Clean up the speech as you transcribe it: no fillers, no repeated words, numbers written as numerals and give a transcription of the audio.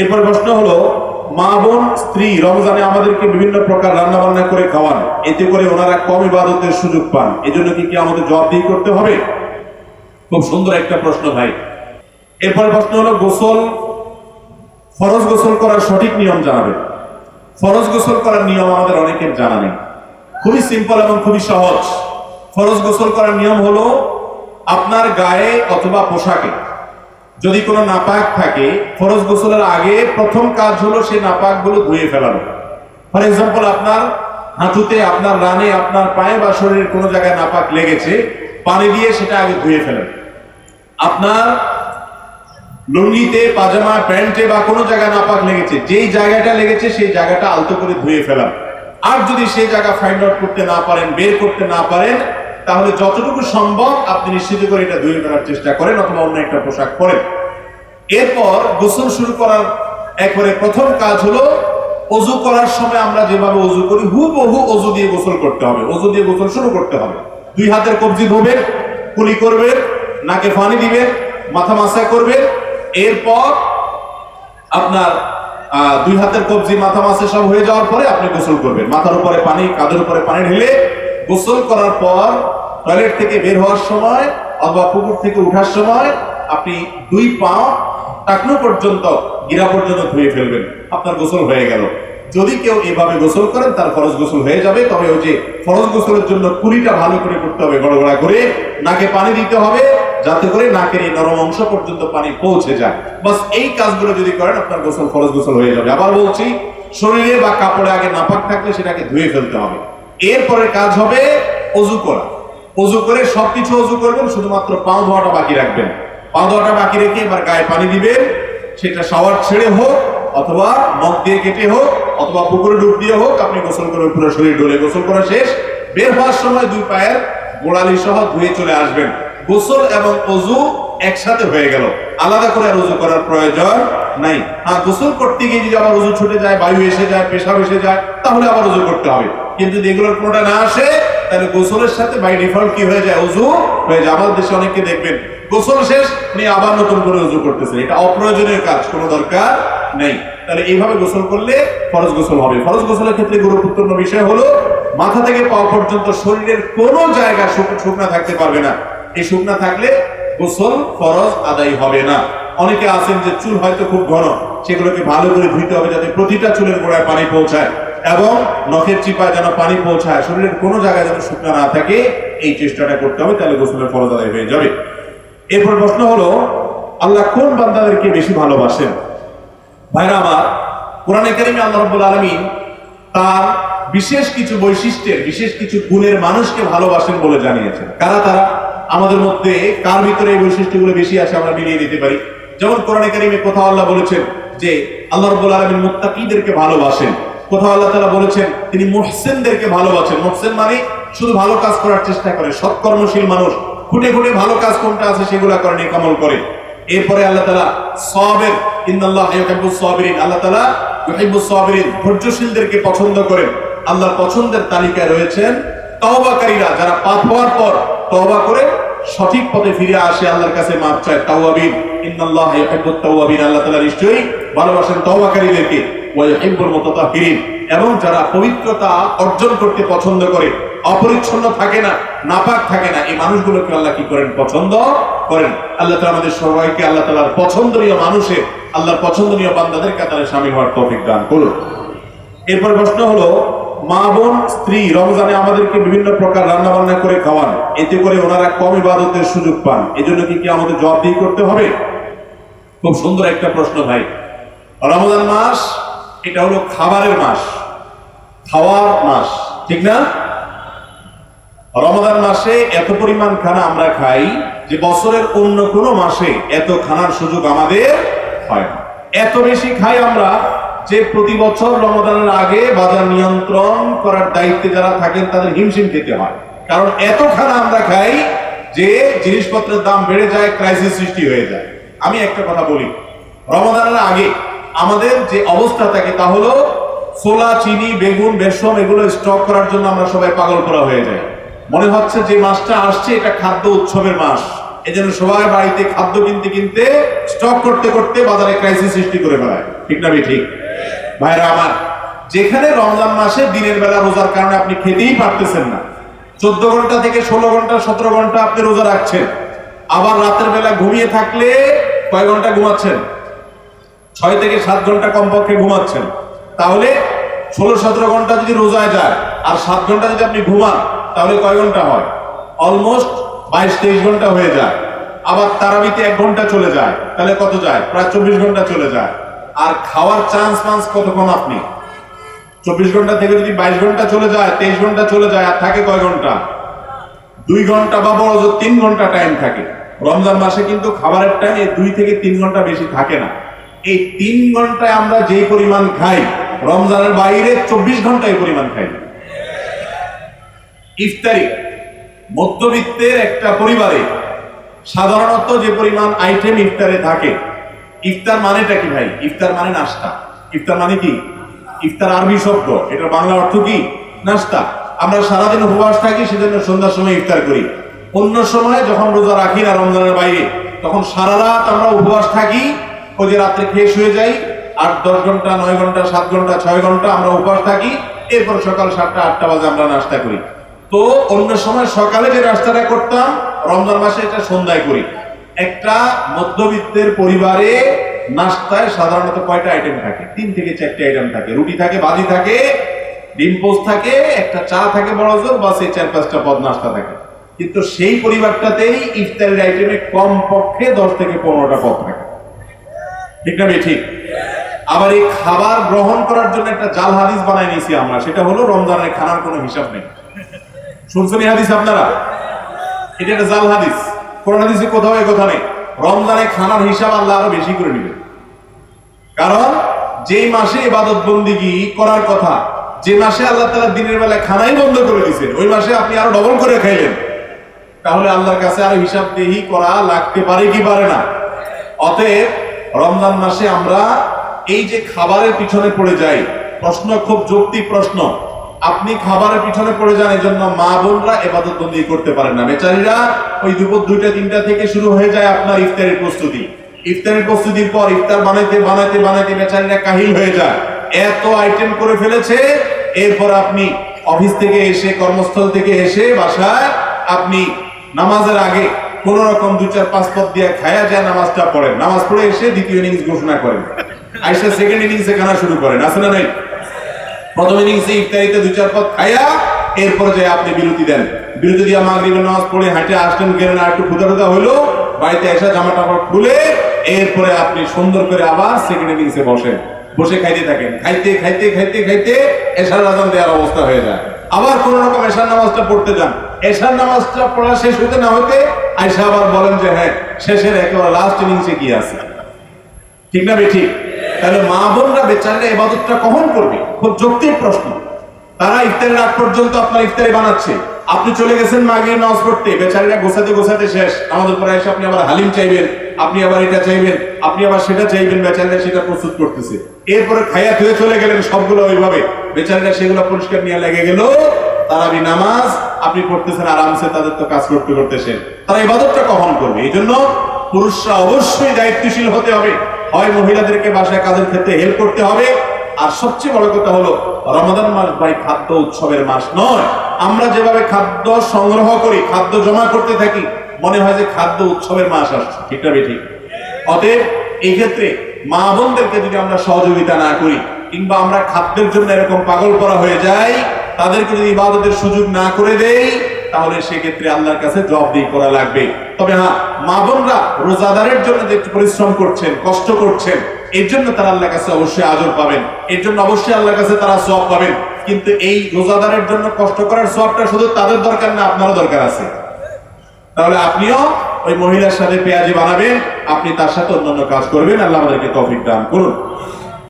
এরপর প্রশ্ন হলো, মা বোন স্ত্রী রমজানে আমাদেরকে বিভিন্ন প্রকার রান্না বান্না করে খাওয়ান, এতে করে ওনারা কম ইবাদতের সুযোগ পান, এজন্য কি আমাদের জবাবদিহি করতে হবে? খুব সুন্দর একটা প্রশ্ন ভাই। এরপর প্রশ্ন হলো, গোসল, ফরজ গোসল করার সঠিক নিয়ম জানাবেন। ফরজ গোসল করার নিয়ম আমাদের অনেকের জানা নেই। খুবই সিম্পল এবং খুবই সহজ। ফরজ গোসল করার নিয়ম হলো, আপনার গায়ে অথবা পোশাকে যদি কোনো নাপাক থাকে, ফরজ গোসলের আগে প্রথম কাজ হলো সেই নাপাকগুলো ধুয়ে ফেলানো। ফর এক্সাম্পল, আপনার হাঁটুতে, আপনার রানে, আপনার পায়ে বা শরীরের কোনো জায়গায় নাপাক লেগেছে, পানি দিয়ে সেটা আগে ধুয়ে ফেলেন। আপনার লুঙ্গিতে, পাজামা, প্যান্টে বা কোনো জায়গায় নাপাক লেগেছে, যেই জায়গাটা লেগেছে সেই জায়গাটা আলতো করে ধুয়ে ফেলান। আর যদি সেই জায়গা ফাইন্ড আউট করতে না পারেন, বের করতে না পারেন, তাহলে যতটুকু সম্ভব আপনি নিশ্চিত করে এটা ধুয়ে ফেলার চেষ্টা করেন অথবা অন্য একটা পোশাক পরেন। এরপর গোসল শুরু করার একবারে প্রথম কাজ হলো, ওযু করার সময় আমরা যেভাবে ওযু করি হুবহু ওযু দিয়ে গোসল করতে হবে। ওযু দিয়ে গোসল শুরু করতে হবে। দুই হাতের কবজি ধোবেন, কুলি করবেন, নাকে পানি দিবেন, মাথা মাসা করবেন। এরপর আপনার দুই হাতের কবজি, মাথা মাসা সব হয়ে যাওয়ার পরে আপনি গোসল করবেন। মাথার উপরে পানি, কাঁধের উপরে পানি ঢেলে গোসল করার পর টয়লেট থেকে বের হওয়ার সময় অথবা পুকুর থেকে ওঠার সময় আপনি দুই পা টাকনু পর্যন্ত, গিরা পর্যন্ত ধুয়ে ফেলবেন। আপনার গোসল হয়ে গেল। যদি কেউ এভাবে গোসল করেন তার ফরজ গোসল হয়ে যাবে। তবে ওই যে ফরজ গোসলের জন্য কুলিটা ভালো করে করতে হবে, গড়গড়া করে নাকে পানি দিতে হবে যাতে করে নাকের এই নরম অংশ পর্যন্ত পানি পৌঁছে যায়। বাস এই কাজগুলো যদি করেন আপনার গোসল, ফরজ গোসল হয়ে যাবে। আবার বলছি, শরীরে বা কাপড়ে আগে নাপাক থাকলে সেটাকে ধুয়ে ফেলতে হবে। এরপরে কাজ হবে ওযু করা। ওযু করে সবকিছু ওযু করবেন, শুধুমাত্র পাও ধোয়াটা বাকি রাখবেন। পা ধোয়াটা বাকি রেখে এবার গায়ে পানি দিবেন। সেটা শাওয়ার ছেড়ে হোক অথবা নখ দিয়ে কেটে হোক অথবা পুকুরে ডুব দিয়ে হোক, আপনি গোসল করবেন পুরো শরীর ডলে। গোসল করা শেষ, বের হওয়ার সময় দুই পায়ের গোড়ালি সহ ধুয়ে চলে আসবেন। গোসল এবং ওযু একসাথে হয়ে গেল, আলাদা করে আর ওযু করার প্রয়োজন নাই। হ্যাঁ, গোসল করতে গিয়ে যদি আবার ওযু ছুটে যায়, বায়ু এসে যায়, পেশাব এসে যায়, তাহলে আবার ওযু করতে হবে। কিন্তু যদি এগুলোর কোনোটা না আসে, তাহলে গোসলের সাথে বাই ডিফল্ট কি হয়ে যায়? ওযু হয়ে যায়। আমাদের দেশে অনেকে দেখবেন গোসল শেষ নিয়ে আবার নতুন করে ওযু করতেছে। এটা অপ্রয়োজনীয় কাজ, কোনো দরকার নেই। তাহলে এইভাবে গোসল করলে ফরজ গোসল হবে। ফরজ গোসলের ক্ষেত্রে গুরুত্বপূর্ণ বিষয় হলো, মাথা থেকে পা পর্যন্ত শরীরের কোনো জায়গা শুকনা থাকতে পারবে না। এই শুকনা থাকলে গোসল ফরজ আদায় হবে না। অনেকে আছেন যে চুল হয়তো খুব ঘন, সেগুলোকে ভালো করে ধুইতে হবে যাতে প্রতিটা চুলের গোড়ায় পানি পৌঁছায় এবং নখের চিপায় যেন পানি পৌঁছায়, শরীরের কোনো জায়গায় যেন শুকনা না থাকে, এই চেষ্টাটা করতে হবে। তাহলে গোসলের ফরজ আদায় হয়ে যাবে। এরপর প্রশ্ন হলো, আল্লাহ কোন বান্দাদেরকে বেশি ভালোবাসেন? ভাইরা আমার, কোরআনে কারিমে আল্লাহ রাব্বুল আলামিন তার বিশেষ কিছু বৈশিষ্ট্যের, বিশেষ কিছু গুণের মানুষকে ভালোবাসেন বলে জানিয়েছেন। কারা তারা? আমাদের মধ্যে কার ভিতরে এই বৈশিষ্ট্যগুলো বেশি আছে আমরা মিলিয়ে দিতে পারি। যেমন কোরআনে কারিমে কোথাও আল্লাহ বলেছেন যে আল্লাহ রাব্বুল আলামিন মুত্তাকিদেরকে ভালোবাসেন। কোথাও আল্লাহ তাআলা বলেছেন তিনি মুহসিনদেরকে ভালোবাসেন। মুহসিন মানে শুধু ভালো কাজ করার চেষ্টা করে, সৎকর্মশীল মানুষ, ফুটে ফুটে ভালো কাজ কোনটা আছে সেগুলা করে, নেক আমল করে। এরপরে আল্লাহ তাআলা সাবির, ইন্নাল্লাহা ইউহিব্বুস সাবিরিন, আল্লাহ তাআলা ইউহিব্বুস সাবিরিন, ধৈর্যশীলদেরকে পছন্দ করেন। আল্লাহর পছন্দের তালিকায় রয়েছেন তওবাকারীরা, যারা পাপ হওয়ার পর তওবা করে সঠিক পথে ফিরে আসে, আল্লাহর কাছে মাফ চায়, তাওয়াবিন। ইন্নাল্লাহা ইউহিব্বুত তাওয়াবিন, আল্লাহ তাআলা নিশ্চয়ই ভালোবাসেন তওবাকারীদেরকে। ওয়া ইউহিব্বুল মুতাতাহহিরিন, এবং যারা পবিত্রতা অর্জন করতে পছন্দ করে, অপরিচ্ছন্ন থাকে না, নাপাক থাকে না, এই মানুষগুলোকে আল্লাহ কি করেন? পছন্দ করেন। আল্লাহ তাআলা আমাদের সবাইকে আল্লাহ তাআলার পছন্দনীয় মানুষের, আল্লাহর পছন্দনীয় বান্দাদের কাতারে শামিল হওয়ার তৌফিক দান করুন। এরপর প্রশ্ন হলো, মা বোন স্ত্রী রমজানে আমাদেরকে বিভিন্ন প্রকার রান্না বান্না করে খাওয়ান, এতে করে ওনারা কম ইবাদতের সুযোগ পান, এজন্য কি আমাদের জবাবদিহি করতে হবে? খুব সুন্দর একটা প্রশ্ন ভাই। রমজান মাস এটা হলো খাবারের মাস, খাওয়ার মাস, ঠিক না? রমজান মাসে এত পরিমাণ খানা আমরা খাই যে বছরের অন্য কোনো মাসে এত খানার সুযোগ আমাদের হয় না। এত বেশি খাই আমরা যে প্রতি বছর রমজানের আগে বাজার নিয়ন্ত্রণ করার দায়িত্বে যারা থাকেন তাদের হিমশিম খেতে হয়। কারণ এত খানা আমরা খাই যে জিনিসপত্রের দাম বেড়ে যায়, ক্রাইসিস সৃষ্টি হয়ে যায়। আমি একটা কথা বলি, রমজানের আগে আমাদের যে অবস্থা থাকে তা হলো ছোলা, চিনি, বেগুন, বেসন এগুলো স্টক করার জন্য আমরা সবাই পাগল করা হয়ে যায়। মনে হচ্ছে যে মাসটা আসছে এটা খাদ্য উৎসবের মাস, এই জন্য সবাই বাড়িতে খাদ্য কিনতে কিনতে স্টক করতে করতে বাজারে ক্রাইসিস সৃষ্টি করে ফেলায়, ঠিক না ঠিক? ভাইরা আমার, যেখানে রমজান মাসে দিনের বেলা রোজার কারণে আপনি খেতেই পারতেছেন না, 14 ঘন্টা থেকে 16 ঘন্টা 17 ঘন্টা আপনি রোজা রাখছেন, আবার রাতের বেলা ঘুমিয়ে থাকলে কয় ঘন্টা ঘুমাচ্ছেন? 6 থেকে 7 ঘন্টা কমপক্ষে ঘুমাচ্ছেন। তাহলে 16-17 ঘন্টা যদি রোজায় যায় আর 7 ঘন্টা যদি আপনি ঘুমান, তাহলে কয় ঘন্টা হয়? অলমোস্ট 22-23 ঘন্টা হয়ে যায়। আবার তারাবিতে 1 ঘন্টা চলে যায়, তাহলে কত যায়? প্রায় 24 ঘন্টা চলে যায়। আর খাওয়ার চান্স কতক্ষণ আপনি? 24 ঘন্টা থেকে যদি 22 ঘন্টা চলে যায়, 23 ঘন্টা চলে যায়, আর থাকে কয় ঘন্টা? 2 ঘন্টা বা বড় 3 ঘন্টা টাইম থাকে। রমজান মাসে কিন্তু খাবারের টাইম 2 থেকে 3 ঘন্টা বেশি থাকে না। এই 3 ঘন্টায় আমরা যে পরিমাণ খাই, রমজানের বাইরে 24 ঘন্টা এই পরিমাণ খাই। ইফতারি মধ্যবিত্তের একটা পরিবারে সাধারণত যে পরিমাণ আইটেম ইফতারে থাকে, ইফতার মানেটা কি ভাই? ইফতার মানে নাস্তা। ইফতার মানে কি? ইফতার আরবি শব্দ, এটা বাংলা অর্থ কি? নাস্তা। আমরা সারাদিন উপবাস থাকি, সেজন্য সন্ধ্যার সময় ইফতার করি। অন্য সময় যখন রোজা রাখি না রমজানের বাইরে, তখন সারা রাত আমরা উপবাস থাকি, ওই যে রাত্রে খেয়ে শুয়ে যাই, 8-10 ঘন্টা 9 ঘন্টা 7 ঘন্টা 6 ঘন্টা আমরা উপবাস থাকি, এরপর সকাল 7টা-8টা বাজে আমরা নাস্তা করি। তো অন্য সময় সকালে যে নাস্তাটা করতাম, রমজান মাসে এটা সন্ধ্যায় করি। একটা মধ্যবিত্তের পরিবারে নাস্তায় সাধারণত কয়টা আইটেম থাকে? 3 থেকে 4টে আইটেম থাকে। রুটি থাকে, ভাজি থাকে, ডিম পোস্ট থাকে, একটা চা থাকে বড় জোর, বা সেই 4-5টা পদ নাস্তা থাকে। কিন্তু সেই পরিবারটাতেই ইফতারের আইটেমে কম পক্ষে 10 থেকে 15টা পদ থাকে, ঠিক না ঠিক? আবার এই খাবার গ্রহণ করার জন্য একটা জাল হাদিস বানাই নিয়েছি আমরা, সেটা হলো রমজানের খানার কোনো হিসাব নেই। শুনছেন এই হাদিস আপনারা? এটা একটা জাল হাদিস। কোরআন হাদিসে কোথাও এই কথা নেই। রমজানে খানার হিসাব আল্লাহ আরো বেশি করে নেবে। কারণ যেই মাসে ইবাদত বন্দিগি করার কথা, যে মাসে আল্লাহ তাআলা দিনের বেলা খানাই বন্ধ করে দিয়েছেন, ওই মাসে আপনি আরো ডবল করে খাইলেন, তাহলে আল্লাহর কাছে আরো হিসাব দেহি করা লাগতে পারে কি পারে না? অতএব রমজান মাসে আমরা এই যে খাবারের পিছনে পড়ে যাই, প্রশ্ন খুব যৌক্তিক প্রশ্ন। আপনি খাবারের পিছনে পড়ে যান, এই জন্য মা বোনরা ইবাদত বন্দি করতে পারেন না। বেচারীরা ওই দুপুর 2টা-3টা থেকে শুরু হয়ে যায় আপনার ইফতারের প্রস্তুতি। ইফতারের প্রস্তুতির পর ইফতার বানাইতে বানাইতে বানাইতে বেচারীরা কাহিল হয়ে যায়, এত আইটেম করে ফেলেছে। এরপর আপনি অফিস থেকে এসে, কর্মস্থল থেকে এসে বাসায় আপনি নামাজের আগে কোন রকম 2-4-5 পদ দিয়ে খায়া যায় নামাজটা পড়েন। নামাজ পড়ে এসে দ্বিতীয় ইনিংস ঘোষণা করেন, আইসা সেকেন্ড ইনিংসে খানা শুরু করেন, আছে না নাই? প্রথম ইনিংসে ইফতারিতে 2-4 পদ খায়া এরপরে যে আপনি বিরতি দেন, বিরতি দিয়ে মাগরিবের নামাজ পড়ে হাঁটে আসলেন, গেলেন, আর একটু ক্ষুধা হইলো, বাড়িতে এসে জামা টাপড় খুলে এরপরে আপনি সুন্দর করে আবার সেকেন্ড ইনিংসে বসেন, বসে খাইতে থাকেন। খাইতে খাইতে খাইতে খাইতে এশার আযান দেওয়ার অবস্থা হয়ে যায়। আবার কোন রকম এশার নামাজটা পড়তে যান, এশার নামাজটা পড়া শেষ হইতে না হইতে আইসা আবার বলেন যে হ্যাঁ, শেষের একেবারে লাস্ট ইনিংসে কি আছে, ঠিক না ঠিক? তাহলে মা বোনরা বেচারীরা ইবাদতটা কখন করবে? খুব যৌক্তিক প্রশ্ন। তারা ইফতারের আগ পর্যন্ত আপনার ইফতারি বানাচ্ছে, আপনি চলে গেছেন মাগরিব নামাজ পড়তে, বেচারীরা গোছাতে গোছাতে শেষ। আমাদের পরে এসে আপনি আবার হালিম চাইবেন, আপনি আবার এটা চাইবেন, আপনি আবার সেটা চাইবেন, বেচারীরা সেটা প্রস্তুত করতেছে। এরপরে খাইয়া ধুয়ে চলে গেলেন সবগুলো ওইভাবে, বেচারীরা সেগুলো পরিষ্কার নিয়ে লেগে গেল। তারাবি নামাজ আপনি পড়তেছেন আরামসে, তাদের তো কাজ করতে করতে শেষ। তারা ইবাদতটা কখন করবে? এই জন্য পুরুষরা অবশ্যই দায়িত্বশীল হতে হবে। হয় মহিলাদেরকে বাসায় কাজের ক্ষেত্রে হেল্প করতে হবে। আর সবচেয়ে বড় কথা হলো, রমাদান মাস ভাই খাদ্য উৎসবের মাস নয়। আমরা যেভাবে খাদ্য সংগ্রহ করি, খাদ্য জমা করতে থাকি, মনে হয় যে খাদ্য উৎসবের মাস আসছে, ঠিক না ঠিক? অতএব এই ক্ষেত্রে মা বোনদেরকে যদি আমরা সহযোগিতা না করি, কিংবা আমরা খাদ্যের জন্য এরকম পাগল করা হয়ে যাই, তাদেরকে যদি ইবাদতের সুযোগ না করে দেই, তাহলে সেক্ষেত্রে আল্লাহর কাছে জবাবদিহি করা লাগবে। তবে হ্যাঁ, মা বোনরা রোজাদারের জন্য যে পরিশ্রম করছেন, কষ্ট করছেন, এর জন্য তারা আল্লাহর কাছে অবশ্যই আজর পাবেন, এর জন্য অবশ্যই আল্লাহর কাছে তারা সওয়াব পাবেন। কিন্তু এই রোজাদারের জন্য কষ্ট করার সওয়াবটা শুধু তাদের দরকার না, আপনারও দরকার আছে। তাহলে আপনিও ওই মহিলার সাথে পেঁয়াজি বানাবেন, আপনি তার সাথে অন্যান্য কাজ করবেন। আল্লাহ আমাদেরকে তৌফিক দান করুন।